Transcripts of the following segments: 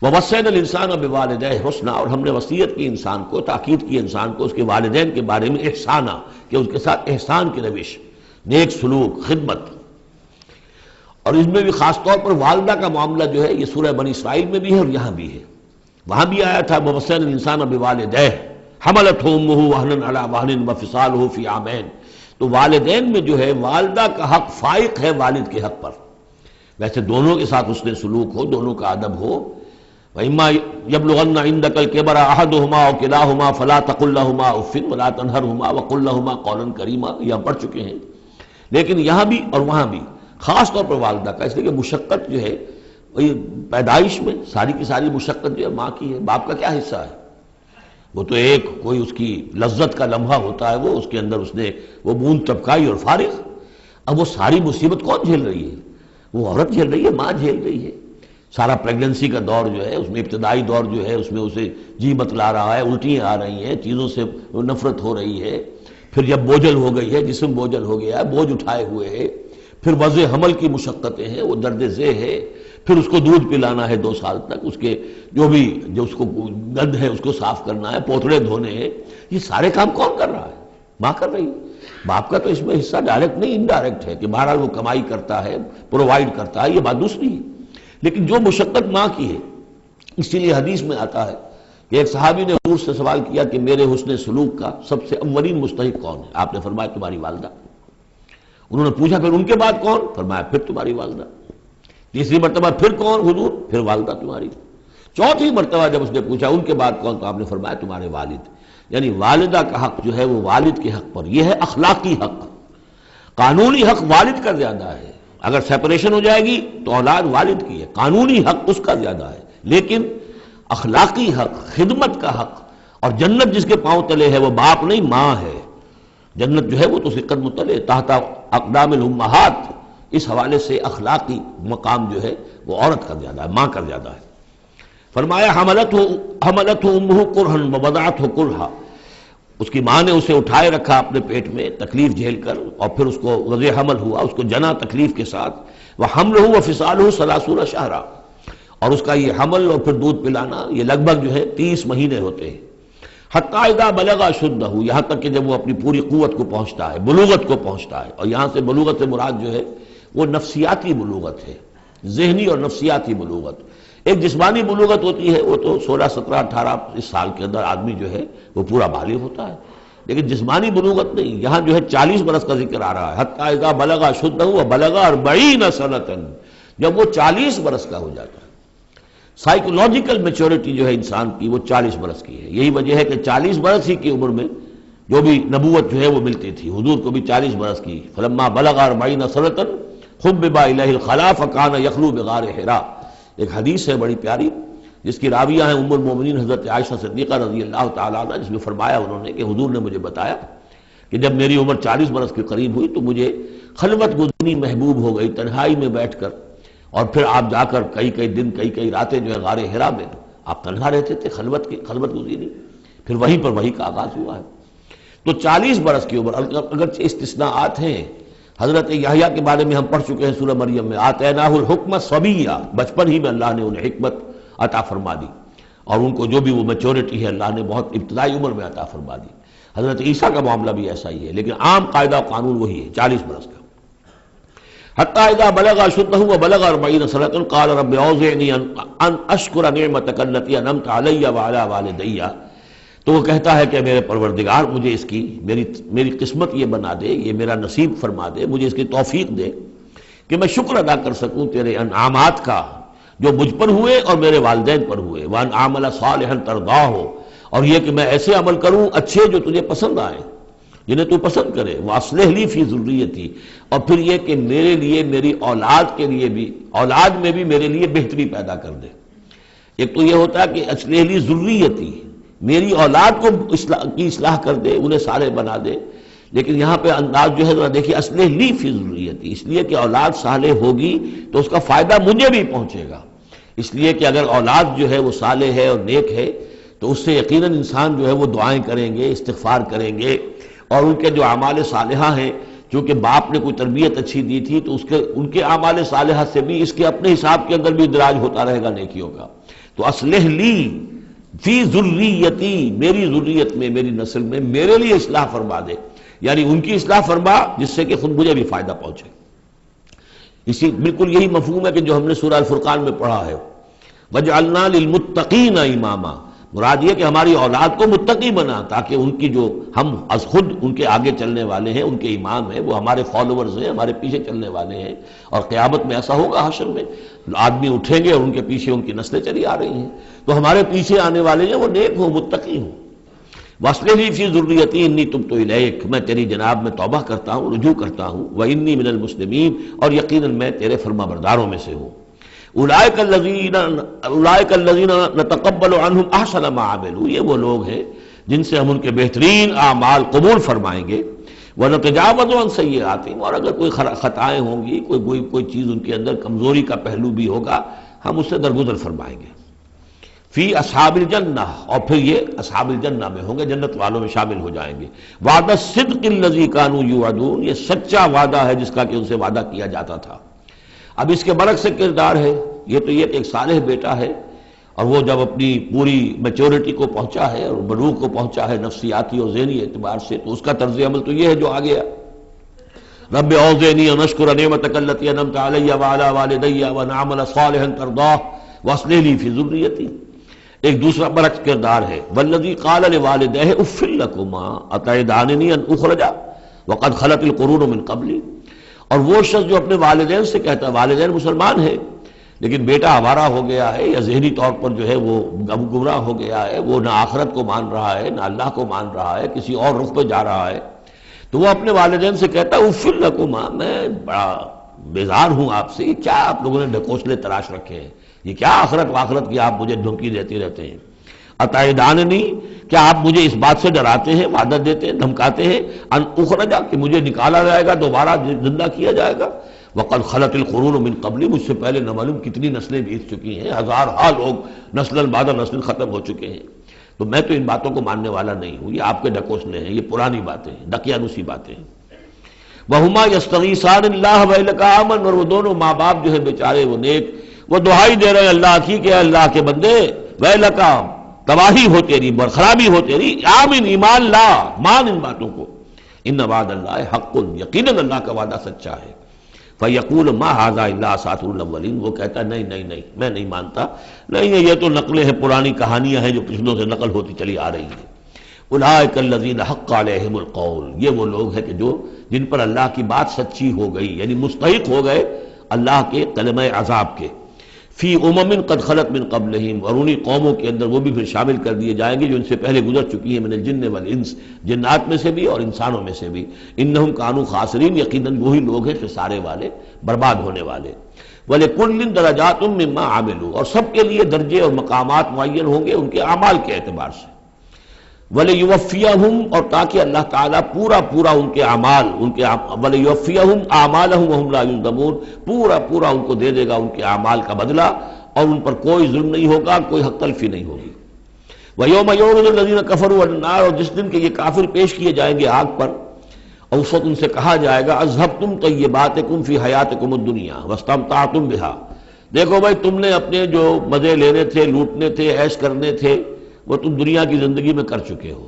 وَوَصَّيْنَا الْإِنسَانَ بِوَالِدَيْهِ حُسْنًا، اور ہم نے وصیت کی انسان کو، تاکید کی انسان کو اس کے والدین کے بارے میں احسانہ، کہ اس کے ساتھ احسان کی روش، نیک سلوک، خدمت. اور اس میں بھی خاص طور پر والدہ کا معاملہ جو ہے یہ سورہ بنی اسرائیل میں بھی ہے اور یہاں بھی ہے. وہاں بھی آیا تھا وَوَصَّيْنَا الْإِنسَانَ بِوَالِدَيْهِ حَمَلَتْهُ أُمُّهُ وَهْنًا عَلَىٰ وَهْنٍ وَفِصَالُهُ فِي عَامَيْنِ. تو والدین میں جو ہے والدہ کا حق فائق ہے والد کے حق پر. ویسے دونوں کے ساتھ حسن سلوک ہو، دونوں کا ادب ہو. وَإِمَّا يَبْلُغَنَّ عِندَكَ الْكِبَرَ أَحَدُهُمَا أَوْ كِلَاهُمَا فَلَا تَقُل لَّهُمَا أُفٍّ وَلَا تَنْهَرْهُمَا وَقُل لَّهُمَا قَوْلًا كَرِيمًا. یہ ہم پڑھ چکے ہیں. لیکن یہاں بھی اور وہاں بھی خاص طور پر والدہ کا، اس لیے کہ مشقت جو ہے پیدائش میں ساری کی ساری مشقت جو ہے ماں کی ہے. باپ کا کیا حصہ ہے؟ وہ تو ایک کوئی اس کی لذت کا لمحہ ہوتا ہے، وہ اس کے اندر اس نے وہ بوند ٹپکائی اور فارغ. اب وہ ساری مصیبت کون جھیل رہی ہے؟ وہ عورت جھیل رہی ہے، ماں جھیل رہی ہے. سارا پریگننسی کا دور جو ہے اس میں ابتدائی دور جو ہے اس میں اسے جی بتلا رہا ہے، الٹیاں آ رہی ہیں، چیزوں سے نفرت ہو رہی ہے. پھر جب بوجھل ہو گئی ہے، جسم بوجھل ہو گیا ہے، بوجھ اٹھائے ہوئے ہے، پھر وضع حمل کی مشقتیں ہیں، وہ درد ذہ ہے، پھر اس کو دودھ پلانا ہے 2 سال تک، اس کے جو اس کو گند ہے اس کو صاف کرنا ہے، پوتڑے دھونے ہیں. یہ سارے کام کون کر رہا ہے؟ ماں کر رہی ہے. باپ کا تو اس میں حصہ ڈائریکٹ نہیں انڈائریکٹ ہے کہ بہرحال وہ کمائی کرتا ہے، پرووائڈ کرتا ہے، یہ بات دوسری ہے. لیکن جو مشقت ماں کی ہے، اسی لیے حدیث میں آتا ہے کہ ایک صحابی نے حضور سے سوال کیا کہ میرے حسن سلوک کا سب سے اولین مستحق کون ہے؟ آپ نے فرمایا تمہاری والدہ. انہوں نے پوچھا پھر ان کے بعد کون؟ فرمایا پھر تمہاری والدہ. تیسری مرتبہ پھر کون؟ حضور پھر والدہ تمہاری. چوتھی مرتبہ جب اس نے پوچھا ان کے بعد کون، تو آپ نے فرمایا تمہارے والد. یعنی والدہ کا حق جو ہے وہ والد کے حق پر، یہ ہے اخلاقی حق. قانونی حق والد کا زیادہ ہے. اگر سیپریشن ہو جائے گی تو اولاد والد کی ہے، قانونی حق اس کا زیادہ ہے. لیکن اخلاقی حق، خدمت کا حق اور جنت جس کے پاؤں تلے ہے وہ باپ نہیں ماں ہے. جنت جو ہے وہ تو اس کے قدم تلے تحت اقدام الامہات. اس حوالے سے اخلاقی مقام جو ہے وہ عورت کا زیادہ ہے، ماں کا زیادہ ہے. فرمایا حملتہ امہ کرہا ووضعتہ کرہا. اس کی ماں نے اسے اٹھائے رکھا اپنے پیٹ میں تکلیف جھیل کر، اور پھر اس کو وضع حمل ہوا، اس کو جنا تکلیف کے ساتھ. وحملہ وفصالہ 30 شہرا. اور اس کا یہ حمل اور پھر دودھ پلانا یہ لگ بھگ جو ہے 30 مہینے ہوتے ہیں. حتی اذا بلغ اشدہ، یہاں تک کہ جب وہ اپنی پوری قوت کو پہنچتا ہے، بلوغت کو پہنچتا ہے. اور یہاں سے بلوغت سے مراد جو ہے وہ نفسیاتی بلوغت ہے، ذہنی اور نفسیاتی بلوغت. ایک جسمانی بلوغت ہوتی ہے، وہ تو 16 17 18 اس سال کے اندر آدمی جو ہے وہ پورا بالغ ہوتا ہے. لیکن جسمانی بلوغت نہیں. یہاں جو ہے 40 برس کا ذکر آ رہا ہے. حتی اذا بلغ اشدہ وبلغ 40 سنۃ، جب وہ 40 برس کا ہو جاتا ہے. سائیکولوجیکل میچورٹی جو ہے انسان کی وہ 40 برس کی ہے. یہی وجہ ہے کہ 40 برس ہی کی عمر میں جو بھی نبوت جو ہے وہ ملتی تھی. حضور کو بھی 40 برس کی. فلما بلغ 40 سنۃ حبب الیہ الخلاء فکان یخلو بغار حراء. ایک حدیث ہے بڑی پیاری جس کی راویہ ہیں ام المومنین حضرت عائشہ صدیقہ رضی اللہ تعالیٰ عنہ، جس میں فرمایا انہوں نے کہ حضور نے مجھے بتایا کہ جب میری عمر 40 برس کے قریب ہوئی تو مجھے خلوت گزینی محبوب ہو گئی، تنہائی میں بیٹھ کر. اور پھر آپ جا کر کئی دن کئی راتیں جو ہے غار حرا میں آپ تنہا رہتے تھے، خلوت گزینی. پھر وہیں پر وہی کا آغاز ہوا ہے. تو 40 برس کی عمر، اگرچہ استثناءات ہیں. حضرت یحییٰ کے بارے میں ہم پڑھ چکے ہیں سورہ مریم میں، آتیناہ الحکم صبیہ، بچپن ہی میں اللہ نے انہیں حکمت عطا فرما دی، اور ان کو جو بھی وہ میچورٹی ہے اللہ نے بہت ابتدائی عمر میں عطا فرما دی. حضرت عیسیٰ کا معاملہ بھی ایسا ہی ہے، لیکن عام قاعدہ و قانون وہی ہے 40 برس کا. حتی اذا بلغ اشدہ وبلغ 40 سنۃ قال رب اوزعنی ان اشکر نعمتک التی انعمت علی وعلی والدی. تو وہ کہتا ہے کہ میرے پروردگار مجھے اس کی میری قسمت یہ بنا دے، یہ میرا نصیب فرما دے، مجھے اس کی توفیق دے کہ میں شکر ادا کر سکوں تیرے انعامات کا جو مجھ پر ہوئے اور میرے والدین پر ہوئے. وان اعمل صالحا ترضاہ، اور یہ کہ میں ایسے عمل کروں اچھے جو تجھے پسند آئیں، جنہیں تو پسند کرے. واصلح لی فی ذریتی، اور پھر یہ کہ میرے لیے میری اولاد کے لیے بھی، اولاد میں بھی میرے لیے بہتری پیدا کر دے. ایک تو یہ ہوتا ہے کہ اصلح لی ذریتی، میری اولاد کو اصلاح کر دے، انہیں صالح بنا دے. لیکن یہاں پہ انداز جو ہے ذرا دیکھیے، اصلح لی فی ذریتی، اس لیے کہ اولاد صالح ہوگی تو اس کا فائدہ مجھے بھی پہنچے گا. اس لیے کہ اگر اولاد جو ہے وہ صالح ہے اور نیک ہے تو اس سے یقیناً انسان جو ہے وہ دعائیں کریں گے، استغفار کریں گے، اور ان کے جو اعمال صالحہ ہیں، چونکہ باپ نے کوئی تربیت اچھی دی تھی تو ان کے اعمال صالحہ سے بھی اس کے اپنے حساب کے اندر بھی اندراج ہوتا رہے گا نیکیوں کا. تو اصلح لی فی ذریتی، میری ذریت میں، میری نسل میں میرے لیے اصلاح فرما دے، یعنی ان کی اصلاح فرما جس سے کہ خود مجھے بھی فائدہ پہنچے۔ اسی بالکل یہی مفہوم ہے کہ جو ہم نے سورہ الفرقان میں پڑھا ہے، وَجْعَلْنَا لِلْمُتَّقِينَ إِمَامًا، مراد یہ کہ ہماری اولاد کو متقی بنا، تاکہ ان کی جو ہم از خود ان کے آگے چلنے والے ہیں، ان کے امام ہیں، وہ ہمارے فالوورز ہیں، ہمارے پیچھے چلنے والے ہیں، اور قیامت میں ایسا ہوگا حشر میں آدمی اٹھیں گے اور ان کے پیچھے ان کی نسلیں چلی آ رہی ہیں، تو ہمارے پیچھے آنے والے ہیں وہ نیک ہوں، متقی ہوں۔ وَأَصْلِحْ لِي فِي ذُرِّيَّتِي إِنِّي تُبْتُ إِلَيْكَ، میں تیری جناب میں توبہ کرتا ہوں، رجوع کرتا ہوں، وَإِنِّي مِنَ الْمُسْلِمِينَ، اور یقیناً میں تیرے فرما برداروں میں سے ہوں۔ اولئک الذین نتقبل عنہم احسن ما عملوا، یہ وہ لوگ ہیں جن سے ہم ان کے بہترین اعمال قبول فرمائیں گے، ونتجاوز عن سیئاتہم، اور اگر کوئی خطائیں ہوں گی، کوئی چیز ان کے اندر کمزوری کا پہلو بھی ہوگا، ہم اس سے درگزر فرمائیں گے۔ فی اصحاب الجنہ، اور پھر یہ اصحاب الجنہ میں ہوں گے، جنت والوں میں شامل ہو جائیں گے۔ وعد الصدق الذی کانوا یوعدون، یہ سچا وعدہ ہے جس کا کہ ان سے وعدہ کیا جاتا تھا۔ اب اس کے برعکس سے کردار ہے، یہ تو یہ کہ ایک صالح بیٹا ہے، اور وہ جب اپنی پوری میچورٹی کو پہنچا ہے اور بلوغ کو پہنچا ہے نفسیاتی اور ذہنی اعتبار سے، تو اس کا طرز عمل تو یہ ہے جو آ گیا، رب اوزعنی ان اشکر نعمتک التی انعمت علی وعلی والدی وان اعمل صالحا ترضاہ واصلح لی فی ذریتی۔ ایک دوسرا برعکس کردار ہے، والذی قال لوالدیہ اف لکما اتعداننی ان اخرج وقد خلت القرون من قبلی، اور وہ شخص جو اپنے والدین سے کہتا ہے، والدین مسلمان ہیں لیکن بیٹا آوارہ ہو گیا ہے یا ذہنی طور پر جو ہے وہ گمراہ ہو گیا ہے، وہ نہ آخرت کو مان رہا ہے نہ اللہ کو مان رہا ہے، کسی اور رخ پہ جا رہا ہے، تو وہ اپنے والدین سے کہتا ہے اف لکما، میں بڑا بیزار ہوں آپ سے، یہ کیا آپ لوگوں نے ڈھکوسلے تراش رکھے ہیں، یہ کیا آخرت واخرت کی آپ مجھے دھمکی دیتے رہتے ہیں، اتعداننی، کیا آپ مجھے اس بات سے ڈراتے ہیں، وعدہ دیتے ہیں، دھمکاتے ہیں، ان اخرجا، کہ مجھے نکالا جائے گا، دوبارہ زندہ کیا جائے گا، وقد خلت القرون من قبلی، مجھ سے پہلے نہ معلوم کتنی نسلیں بیت چکی ہیں، ہزارہا لوگ نسل بعد نسل ختم ہو چکے ہیں، تو میں تو ان باتوں کو ماننے والا نہیں ہوں، یہ آپ کے ڈھکوسلے ہیں، یہ پرانی باتیں ہیں، دقیانوسی باتیں ہیں۔ وہما یستغیثان اللہ ویلک آمن، اور وہ دونوں ماں باپ جو ہیں بیچارے وہ نیک، وہ دعائی دے رہے ہیں اللہ کی کہ اللہ کے بندے، ویلک، تباہی ہو تیری، خرابی ہو تیری، آمن، ایمان لا، مان ان باتوں کو، ان وعد اللہ حق، یقیناً اللہ کا وعدہ سچا ہے۔ فیقول ما ھذا الا اساطیر الاولین، وہ کہتا ہے نہیں نہیں نہیں، میں نہیں مانتا، نہیں یہ تو نقلیں ہیں، پرانی کہانیاں ہیں جو پچھلوں سے نقل ہوتی چلی آ رہی ہیں۔ اولئک الذین حق علیہم القول، یہ وہ لوگ ہیں کہ جن پر اللہ کی بات سچی ہو گئی، یعنی مستحق ہو گئے اللہ کے کلمہ عذاب کے، فی قد خلت من قبلہم، اور انہی قوموں کے اندر وہ بھی پھر شامل کر دیے جائیں گے جو ان سے پہلے گزر چکی ہیں، من الجن والانس، جنات میں سے بھی اور انسانوں میں سے بھی، انہم کانوا خاسرین، یقیناً وہی لوگ ہیں خسارے والے، برباد ہونے والے۔ وَلِكُلٍّ دَرَجَاتٌ مِّمَّا عَمِلُوا، اور سب کے لیے درجے اور مقامات معین ہوں گے ان کے اعمال کے اعتبار سے۔ وَلِيُوَفِّيَهُمْ، اور تاکہ اللہ تعالیٰ پورا ان کے اعمال، وَلِيُوَفِّيَهُمْ أَعْمَالَهُمْ وَهُمْ لَا يُظْلَمُونَ، پورا ان کو دے دے گا ان کے اعمال کا بدلہ، اور ان پر کوئی ظلم نہیں ہوگا، کوئی حق تلفی نہیں ہوگی۔ وَيَوْمَ يُعْرَضُ الَّذِينَ كَفَرُوا عَلَى النَّارِ، اور جس دن کہ یہ کافر پیش کیے جائیں گے آگ پر، اور اس وقت ان سے کہا جائے گا اذهبتم طیباتکم فی حیاتکم الدنیا واستمتعتم بها، دیکھو بھائی تم نے اپنے جو مزے لینے تھے، لوٹنے تھے، عیش کرنے تھے، وہ تم دنیا کی زندگی میں کر چکے ہو،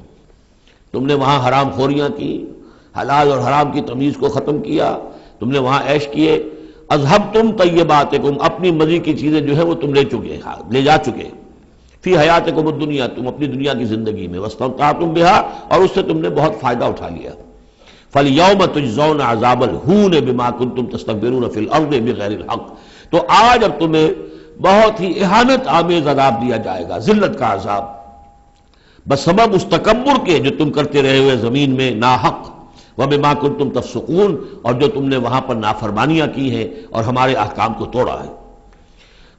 تم نے وہاں حرام خوریاں کی، حلال اور حرام کی تمیز کو ختم کیا، تم نے وہاں عیش کیے، اذهبتم طیباتکم، اپنی مزے کی چیزیں جو ہے وہ تم لے جا چکے، فی حیاتکم الدنیا، تم اپنی دنیا کی زندگی میں، واستمتعتم بها، اور اس سے تم نے بہت فائدہ اٹھا لیا۔ فَالْيَوْمَ تُجْزَوْنَ عَذَابَ الْهُونِ بِمَا كُنتُمْ تَسْتَكْبِرُونَ فِي الْأَرْضِ بِغَيْرِ الْحَقِّ، تو آج اب تمہیں بہت ہی اہانت آمیز عذاب دیا جائے گا، ذلت کا عذاب، بسبب اس تکبر کے جو تم کرتے رہے ہوئے زمین میں ناحق، وَبِمَا كُنتُمْ تَفْسُقُونَ، اور جو تم نے وہاں پر نافرمانیاں کی ہیں اور ہمارے احکام کو توڑا ہے۔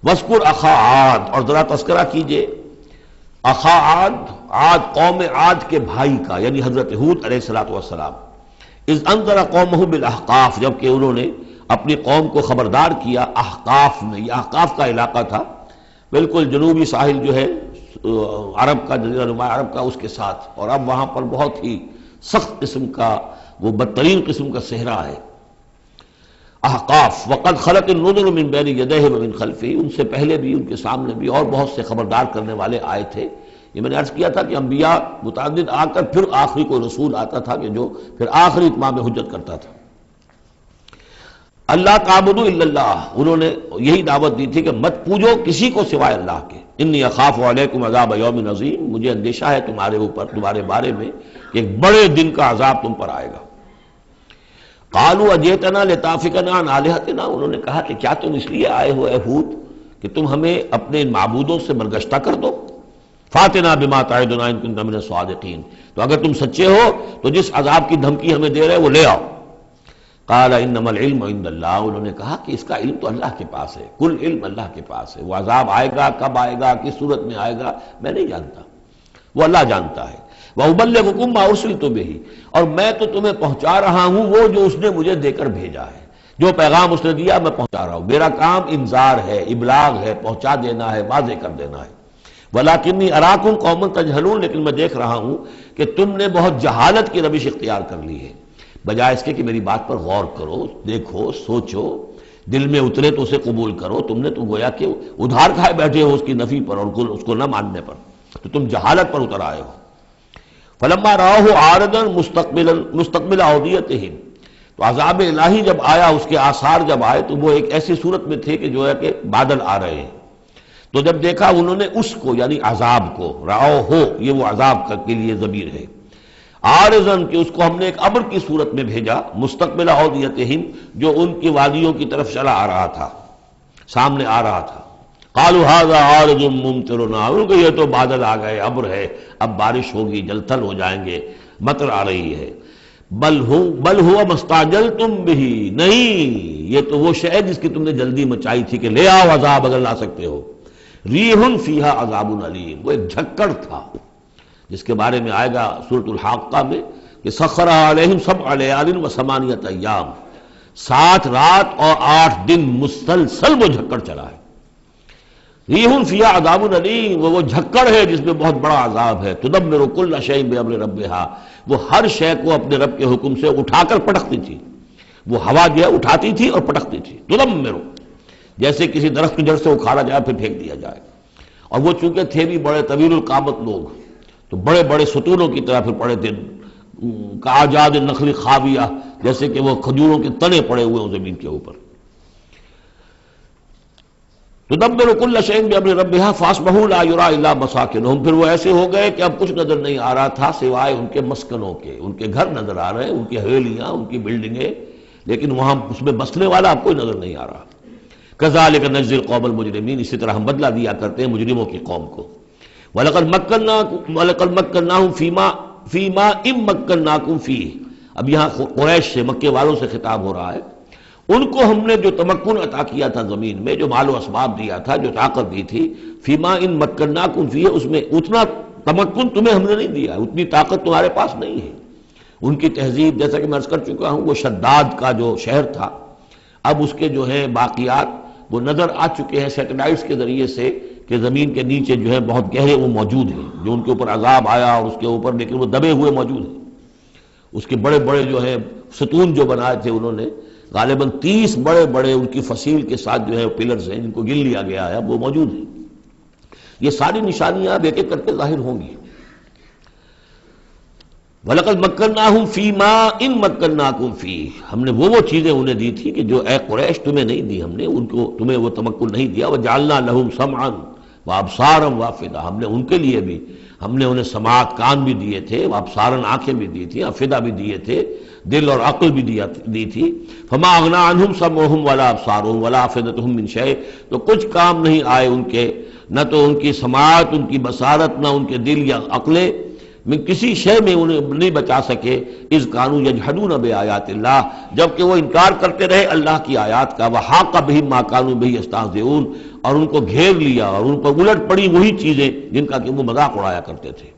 وَاذْكُرْ أَخَا عَادٍ، اور ذرا تذکرہ کیجئے اخا عاد قوم عاد کے بھائی کا، یعنی حضرت ہود علیہ السلام، اذ انذر قومہ بالاحقاف، جبکہ انہوں نے اپنی قوم کو خبردار کیا احقاف میں، یہ احقاف کا علاقہ تھا، بالکل جنوبی ساحل جو ہے عرب کا، جزیرہ نما عرب کا، اس کے ساتھ، اور اب وہاں پر بہت ہی سخت قسم کا، وہ بدترین قسم کا صحرا ہے، احقاف وقد خلت النذر من بین یدیہ ومن خلفہ، ان سے پہلے بھی ان کے سامنے بھی اور بہت سے خبردار کرنے والے آئے تھے۔ یہ میں نے عرض کیا تھا کہ انبیاء متعدد آ کر پھر آخری کوئی رسول آتا تھا کہ جو پھر آخری اتمام حجت کرتا تھا۔ اللہ تعبدوا الا اللہ، انہوں نے یہی دعوت دی تھی کہ مت پوجو کسی کو سوائے اللہ کے۔ انی اخاف علیکم عذاب یوم عظیم، مجھے اندیشہ ہے تمہارے اوپر، تمہارے بارے میں کہ ایک بڑے دن کا عذاب تم پر آئے گا۔ قالوا اجئتنا لتافکنا عن آلہتنا، انہوں نے کہا کہ کیا تم اس لیے آئے ہو اے ہود کہ تم ہمیں اپنے معبودوں سے برگشتہ کر دو؟ فاتنا بما تعدنا ان کنت من الصادقین، تو اگر تم سچے ہو تو جس عذاب کی دھمکی ہمیں دے رہے وہ لے آؤ۔ قال انما العلم عند اللہ، انہوں نے کہا کہ اس کا علم تو اللہ کے پاس ہے، کل علم اللہ کے پاس ہے، وہ عذاب آئے گا، کب آئے گا، کس صورت میں آئے گا میں نہیں جانتا، وہ اللہ جانتا ہے۔ وَأُبَلِّغُكُم مَّا أُرْسِلْتُ بِهِ، اور میں تو تمہیں پہنچا رہا ہوں وہ جو اس نے مجھے دے کر بھیجا ہے، جو پیغام اس نے دیا میں پہنچا رہا ہوں، میرا کام انذار ہے، ابلاغ ہے، پہنچا دینا ہے، واضح کر دینا ہے۔ وَلَٰكِنِّي أَرَاكُمْ قَوْمًا تَجْهَلُونَ، لیکن میں دیکھ رہا ہوں کہ تم نے بہت جہالت کی روش اختیار کر لی ہے، بجائے اس کے کہ میری بات پر غور کرو، دیکھو، سوچو، دل میں اترے تو اسے قبول کرو، تم نے تو گویا کہ ادھار کھائے بیٹھے ہو اس کی نفی پر اور اس کو نہ ماننے پر، تو تم جہالت پر اتر آئے ہو۔ فلما رأوه عارضا مستقبل اودیتہم، تو عذاب الہی جب آیا، اس کے آثار جب آئے تو وہ ایک ایسی صورت میں تھے کہ جو ہے کہ بادل آ رہے ہیں، تو جب دیکھا انہوں نے اس کو یعنی عذاب کو، رأوه یہ وہ عذاب کے لیے ضمیر ہے، عارضاً کہ اس کو ہم نے ایک ابر کی صورت میں بھیجا، مستقبل اودیتہم جو ان کی وادیوں کی طرف چلا آ رہا تھا، سامنے آ رہا تھا۔ قالوا هذا عارض ممطرنا، ان کو یہ تو بادل آ گئے، ابر ہے، اب بارش ہوگی، جل تھل ہو جائیں گے، مطر آ رہی ہے۔ بل هو ما استعجلتم به، نہیں یہ تو وہ شے جس کی تم نے جلدی مچائی تھی کہ لے آؤ عذاب اگر لا سکتے ہو۔ ریح فیہا عذاب علیم، وہ ایک جھکڑ تھا جس کے بارے میں آئے گا سورۃ الحاقہ میں کہ سخر علیہم 7 لیال و 8 ایام، 7 رات اور 8 دن مسلسل وہ جھکڑ چلا ہے۔ ریح فیہا عذاب علیم، وہ جھکڑ ہے جس میں بہت بڑا عذاب ہے۔ تدمر کل شیء بامر ربھا، وہ ہر شے کو اپنے رب کے حکم سے اٹھا کر پٹکتی تھی، وہ ہوا جو ہے اٹھاتی تھی اور پٹکتی تھی۔ تدمر، جیسے کسی درخت کی جڑ سے اکھاڑا جائے پھر پھینک دیا جائے، اور وہ چونکہ تھے بھی بڑے طویل القامت لوگ تو بڑے بڑے ستونوں کی طرح پھر پڑے تھے، کاجاد النخل خاویہ، جیسے کہ وہ کھجوروں کے تنے پڑے ہوئے ہیں زمین کے اوپر۔ تدبر کل شیء بامر ربھا فاصبحوا لا یری الا مساکنہم، پھر وہ ایسے ہو گئے کہ اب کچھ نظر نہیں آ رہا تھا سوائے ان کے مسکنوں کے، ان کے گھر نظر آ رہے ہیں، ان کی حویلیاں، ان کی بلڈنگیں، لیکن وہاں اس میں بسنے والا اب کوئی نظر نہیں آ رہا۔ کذالک نجزی القوم المجرمین، اسی طرح ہم بدلہ دیا کرتے ہیں مجرموں کی قوم کو۔ وَلَقَدْ مَكَّنَّاهُمْ فِي مَا إِن مَّكَّنَّاكُمْ فِيهِ، اب یہاں قریش سے، مکے والوں سے خطاب ہو رہا ہے، ان کو ہم نے جو تمکن عطا کیا تھا زمین میں، جو مال و اسباب دیا تھا، جو طاقت دی تھی، فیما ان مکناکم فیہ، اس میں اتنا تمکن تمہیں ہم نے نہیں دیا، اتنی طاقت تمہارے پاس نہیں ہے۔ ان کی تہذیب، جیسا کہ میں عرض کر چکا ہوں، وہ شداد کا جو شہر تھا، اب اس کے جو ہیں باقیات وہ نظر آ چکے ہیں سیٹلائٹس کے ذریعے سے کہ زمین کے نیچے جو ہے بہت گہرے وہ موجود ہیں، جو ان کے اوپر عذاب آیا اور اس کے اوپر لیکن وہ دبے ہوئے موجود ہیں۔ اس کے بڑے بڑے جو ہے ستون جو بنائے تھے انہوں نے، غالباً 30 بڑے بڑے ان کی فصیل کے ساتھ جو ہے پلرز ہیں جن کو گن لیا گیا ہے، اب وہ موجود ہیں۔ یہ ساری نشانیاں اب ایک ایک کر کے ظاہر ہوں گی۔ وَلَقَدْ مَكَّنَّاهُمْ فِي مَا إِن مَّكَّنَّاكُمْ فِيهِ، ہم نے وہ چیزیں انہیں دی تھی کہ جو اے قریش تمہیں نہیں دی، ہم نے ان کو تمہیں وہ تمکن نہیں دیا۔ وَجَعَلْنَا لَهُمْ سَمْعًا وَأَبْصَارًا وَأَفْئِدَةً، ہم نے ان کے لیے بھی، ہم نے انہیں سماعت کان بھی دیے تھے، وَأَبْصَارًا آنکھیں بھی دی تھی، افئدہ بھی دیے تھے، دل اور عقل بھی دی تھی۔ فما اغنی عنہم سمعہم ولا ابصارہم ولا افئدتہم من شیء، تو کچھ کام نہیں آئے ان کے، نہ تو ان کی سماعت، ان کی بصارت، نہ ان کے دل یا عقلیں، من کسی شے میں انہیں نہیں بچا سکے۔ اذ کانوا یجحدون بآیات اللہ، جبکہ وہ انکار کرتے رہے اللہ کی آیات کا۔ وحاق بہم ما کانوا بہ یستہزئون، اور ان کو گھیر لیا اور ان پر الٹ پڑی وہی چیزیں جن کا کہ وہ مذاق اڑایا کرتے تھے۔